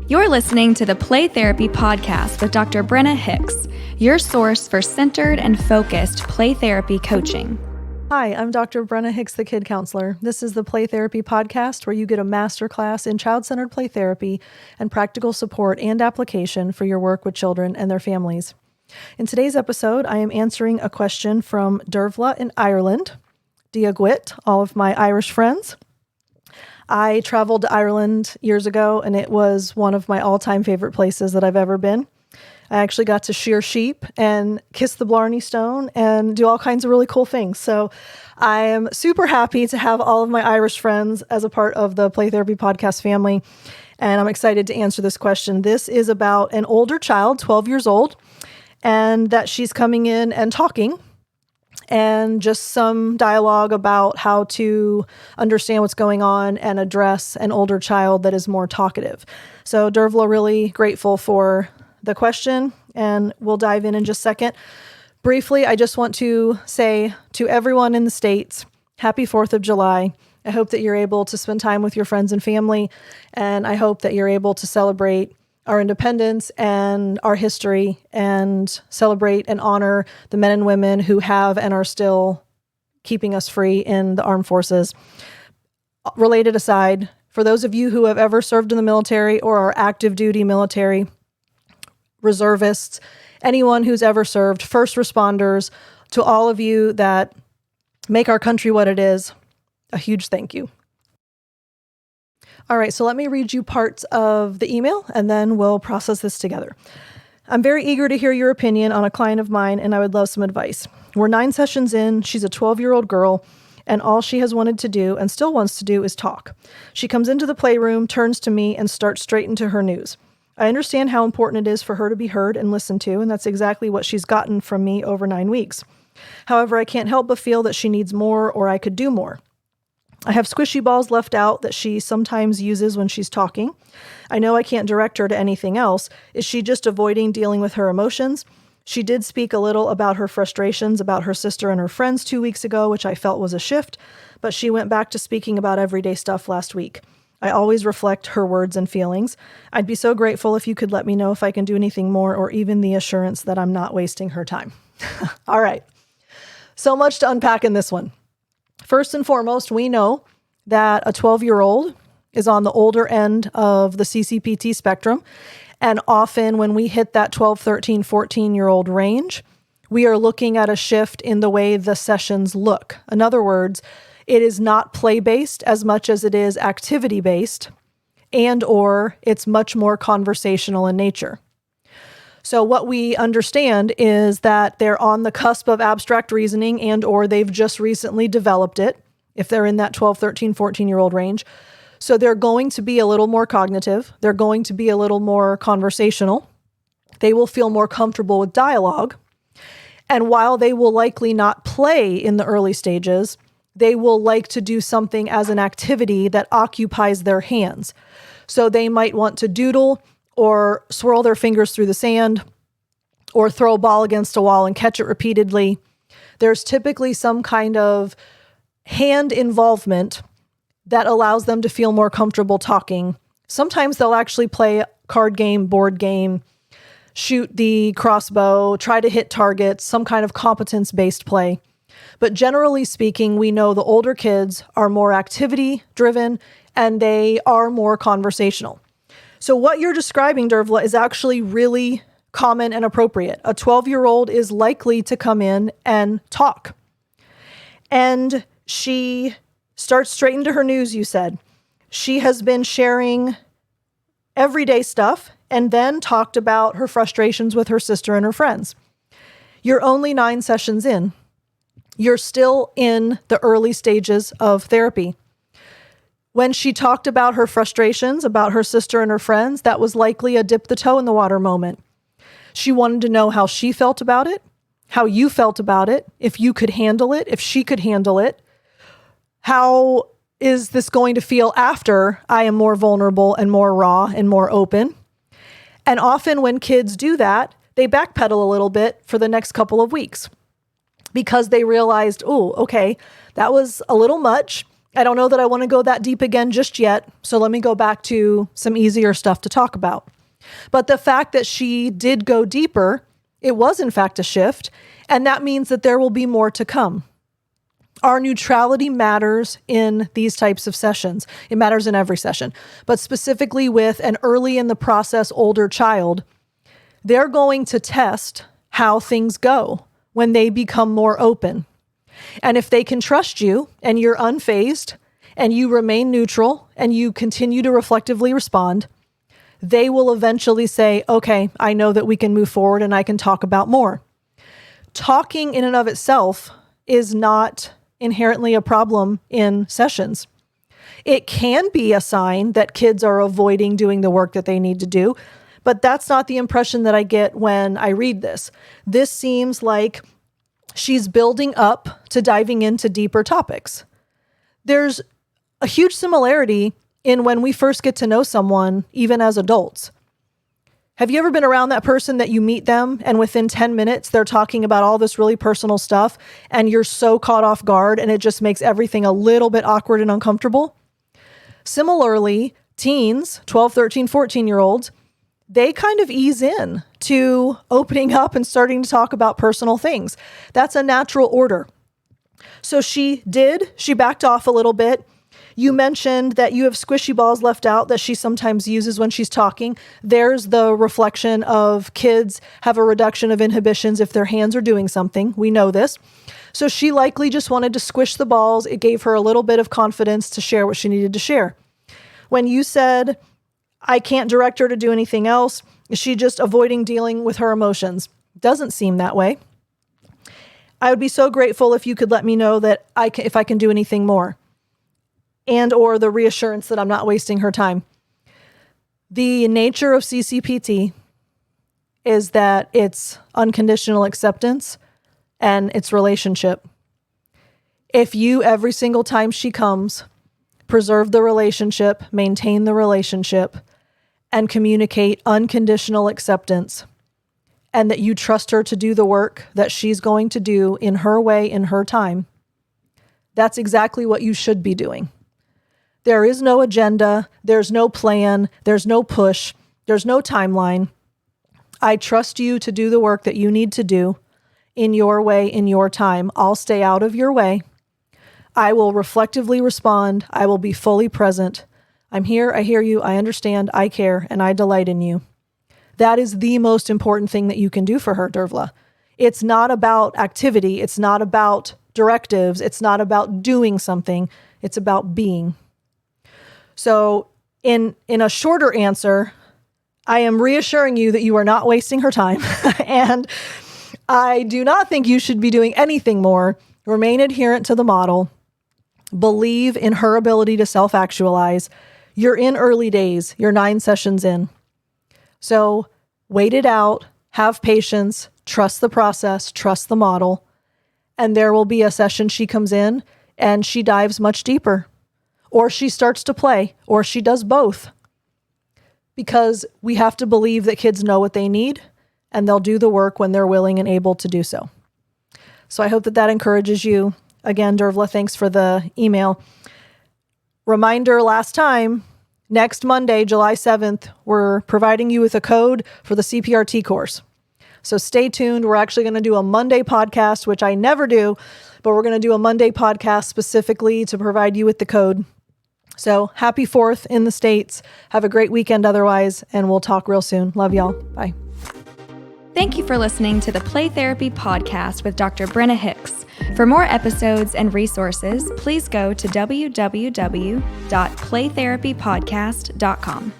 You're listening to the Play Therapy Podcast with Dr. Brenna Hicks, your source for centered and focused play therapy coaching. Hi, I'm Dr. Brenna Hicks, the Kid Counselor. This is the Play Therapy Podcast where you get a masterclass in child-centered play therapy and practical support and application for your work with children and their families. In today's episode, I am answering a question from Dearbhla in Ireland. Diagwit, all of my Irish friends. I traveled to Ireland years ago, and it was one of my all-time favorite places that I've ever been. I actually got to shear sheep and kiss the Blarney Stone and do all kinds of really cool things. So I am super happy to have all of my Irish friends as a part of the Play Therapy Podcast family, and I'm excited to answer this question. This is about an older child, 12 years old, and that she's coming in and talking, and just some dialogue about how to understand what's going on and address an older child that is more talkative. So Dearbhla, really grateful for the question, and we'll dive in just a second. Briefly, I just want to say to everyone in the States, happy 4th of July. I hope that you're able to spend time with your friends and family, and I hope that you're able to celebrate our independence and our history and celebrate and honor the men and women who have and are still keeping us free in the armed forces. Related aside, for those of you who have ever served in the military or are active duty military, reservists, anyone who's ever served, first responders, to all of you that make our country what it is, a huge thank you. All right, so let me read you parts of the email, and then we'll process this together. I'm very eager to hear your opinion on a client of mine, and I would love some advice. We're 9 sessions in. She's a 12-year-old girl, and all she has wanted to do and still wants to do is talk. She comes into the playroom, turns to me, and starts straight into her news. I understand how important it is for her to be heard and listened to, and that's exactly what she's gotten from me over 9 weeks. However, I can't help but feel that she needs more, or I could do more. I have squishy balls left out that she sometimes uses when she's talking. I know I can't direct her to anything else. Is she just avoiding dealing with her emotions? She did speak a little about her frustrations about her sister and her friends 2 weeks ago, which I felt was a shift, but she went back to speaking about everyday stuff last week. I always reflect her words and feelings. I'd be so grateful if you could let me know if I can do anything more, or even the assurance that I'm not wasting her time. All right. So much to unpack in this one. First and foremost, we know that a 12-year-old is on the older end of the CCPT spectrum. And often when we hit that 12, 13, 14-year-old range, we are looking at a shift in the way the sessions look. In other words, it is not play-based as much as it is activity-based, and or it's much more conversational in nature. So what we understand is that they're on the cusp of abstract reasoning, and or they've just recently developed it, if they're in that 12, 13, 14-year-old range. So they're going to be a little more cognitive. They're going to be a little more conversational. They will feel more comfortable with dialogue. And while they will likely not play in the early stages, they will like to do something as an activity that occupies their hands. So they might want to doodle, or swirl their fingers through the sand, or throw a ball against a wall and catch it repeatedly. There's typically some kind of hand involvement that allows them to feel more comfortable talking. Sometimes they'll actually play a card game, board game, shoot the crossbow, try to hit targets, some kind of competence-based play. But generally speaking, we know the older kids are more activity-driven, and they are more conversational. So what you're describing, Dearbhla, is actually really common and appropriate. A 12-year-old is likely to come in and talk. And she starts straight into her news, you said. She has been sharing everyday stuff and then talked about her frustrations with her sister and her friends. You're only 9 sessions in. You're still in the early stages of therapy. When she talked about her frustrations about her sister and her friends, that was likely a dip the toe in the water moment. She wanted to know how she felt about it, how you felt about it, if you could handle it, if she could handle it. How is this going to feel after I am more vulnerable and more raw and more open? And often when kids do that, they backpedal a little bit for the next couple of weeks because they realized, oh, okay, that was a little much. I don't know that I want to go that deep again just yet, so let me go back to some easier stuff to talk about. But the fact that she did go deeper, it was in fact a shift, and that means that there will be more to come. Our neutrality matters in these types of sessions. It matters in every session, but specifically with an early in the process older child, they're going to test how things go when they become more open. And if they can trust you and you're unfazed and you remain neutral and you continue to reflectively respond, they will eventually say, okay, I know that we can move forward and I can talk about more. Talking in and of itself is not inherently a problem in sessions. It can be a sign that kids are avoiding doing the work that they need to do, but that's not the impression that I get when I read this. This seems like she's building up to diving into deeper topics. There's a huge similarity in when we first get to know someone, even as adults. Have you ever been around that person that you meet them and within 10 minutes, they're talking about all this really personal stuff and you're so caught off guard and it just makes everything a little bit awkward and uncomfortable? Similarly, teens, 12, 13, 14-year-olds, they kind of ease in to opening up and starting to talk about personal things. That's a natural order. So she backed off a little bit. You mentioned that you have squishy balls left out that she sometimes uses when she's talking. There's the reflection of kids have a reduction of inhibitions if their hands are doing something. We know this. So she likely just wanted to squish the balls. It gave her a little bit of confidence to share what she needed to share. When you said, I can't direct her to do anything else, is she just avoiding dealing with her emotions? Doesn't seem that way. I would be so grateful if you could let me know that if I can do anything more, and or the reassurance that I'm not wasting her time. The nature of CCPT is that it's unconditional acceptance and it's relationship. If you, every single time she comes, preserve the relationship, maintain the relationship, and communicate unconditional acceptance, and that you trust her to do the work that she's going to do in her way, in her time, that's exactly what you should be doing. There is no agenda, there's no plan, there's no push, there's no timeline. I trust you to do the work that you need to do in your way, in your time. I'll stay out of your way. I will reflectively respond. I will be fully present. I'm here, I hear you, I understand, I care, and I delight in you. That is the most important thing that you can do for her, Dearbhla. It's not about activity. It's not about directives. It's not about doing something. It's about being. So in a shorter answer, I am reassuring you that you are not wasting her time. And I do not think you should be doing anything more. Remain adherent to the model. Believe in her ability to self-actualize. You're in early days. You're 9 sessions in. So wait it out, have patience, trust the process, trust the model, and there will be a session she comes in and she dives much deeper, or she starts to play, or she does both. Because we have to believe that kids know what they need and they'll do the work when they're willing and able to do so. So I hope that encourages you. Again, Dearbhla, thanks for the email. Reminder last time, next Monday, July 7th, we're providing you with a code for the CPRT course. So stay tuned. We're actually going to do a Monday podcast, which I never do, but we're going to do a Monday podcast specifically to provide you with the code. So happy 4th in the States. Have a great weekend otherwise, and we'll talk real soon. Love y'all. Bye. Thank you for listening to the Play Therapy Podcast with Dr. Brenna Hicks. For more episodes and resources, please go to www.playtherapypodcast.com.